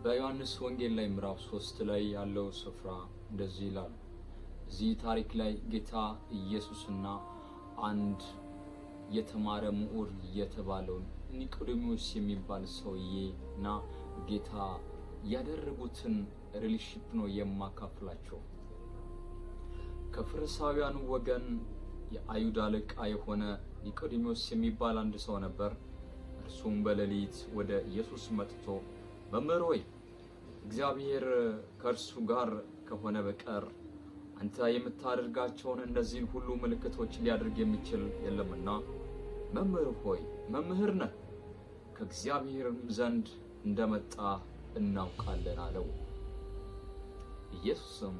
በዮሐንስ ወንጌል ላይ ምዕራፍ 3 ላይ ያለው ስፍራ እንደዚህ ይላል። እዚህ ታሪክ ላይ ጌታ ኢየሱስና አንድ የተማረ ምሁር የተባለው ኒቆዲሞስ የሚባል ሰውዬና ጌታ ያደረጉትን ሪሌሽንሺፕ ነው የማካፍላቸው። ከፈሪሳውያኑ ወገን የአይሁድ አለቃ የሆነ ኒቆዲሞስ የሚባል አንድ ሰው ነበር። እርሱም በሌሊት ወደ ኢየሱስ መጥቶ መምህር ሆይ እግዚአብሔር ከእርሱ ጋር ከሆነ በቀር አንተ የምታደርጋቸውን እነዚህን ሁሉ ምልክቶች ሊያደርግ የሚችል የለምና መምህር ሆይ መምህር ነህ፣ ከእግዚአብሔርም ዘንድ እንደመጣ እናውቃለን አለው። ኢየሱስም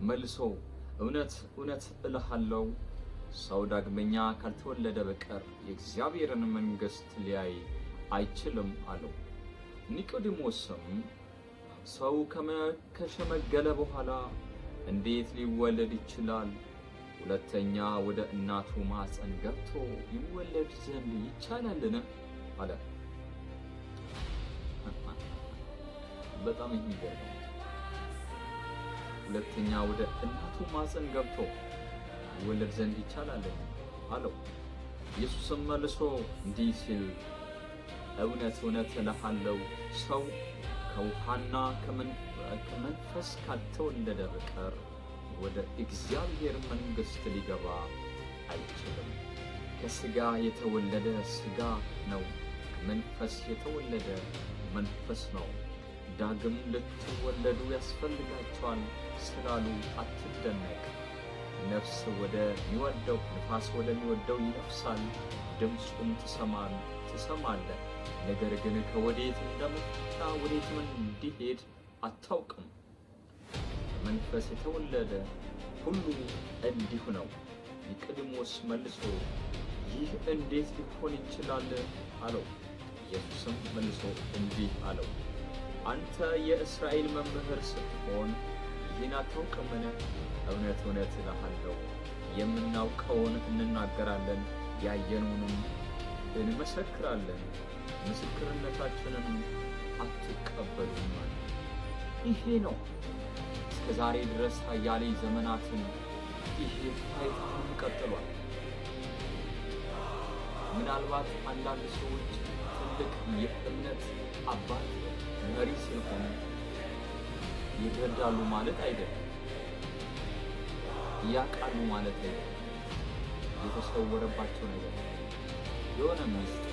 መልሶ እውነት እውነት እልሃለሁ ሰው ዳግመኛ ካልተወለደ በቀር የእግዚአብሔርን መንግሥት ሊያይ አይችልም አለው። ኒቆዲሞስም ሰው ከሸመገለ በኋላ እንዴት ሊወለድ ይችላል? ሁለተኛ ወደ እናቱ ማኅፀን ገብቶ ይወለድ ዘንድ ይቻላልን? አለ። በጣም የሚገርም። ሁለተኛ ወደ እናቱ ማኅፀን ገብቶ ይወለድ ዘንድ ይቻላልን? አለው። ኢየሱስም መልሶ እንዲህ ሲል እውነት እውነት እልሃለሁ ሰው ከውሃና ከመንፈስ ካልተወለደ በቀር ወደ እግዚአብሔር መንግሥት ሊገባ አይችልም። ከሥጋ የተወለደ ሥጋ ነው፣ ከመንፈስ የተወለደ መንፈስ ነው። ዳግም ልትወለዱ ያስፈልጋችኋል ስላሉ አትደነቅ። ነፍስ ወደሚወደው ንፋስ ወደሚወደው ይነፍሳል፣ ድምፁም ትሰማለህ፣ ነገር ግን ከወዴት እንደመጣ ወዴትም እንዲሄድ አታውቅም። መንፈስ የተወለደ ሁሉ እንዲሁ ነው። ኒቆዲሞስ መልሶ ይህ እንዴት ሊሆን ይችላል? አለው። ኢየሱስም መልሶ እንዲህ አለው፣ አንተ የእስራኤል መምህር ስትሆን ይህን አታውቅምን? እውነት እውነት እልሃለሁ የምናውቀውን እንናገራለን፣ ያየነውንም እንመሰክራለን፣ ምስክርነታችንን አትቀበሉም። ይሄ ነው እስከ ዛሬ ድረስ አያሌ ዘመናትን ይሄ ፋይታውን ቀጥሏል። ምናልባት አንዳንድ ሰዎች ትልቅ የእምነት አባት መሪ ስለሆኑ ይረዳሉ ማለት አይደለም፣ ያውቃሉ ማለት አይደለም። የተሰወረባቸው ነገር የሆነ ሚስት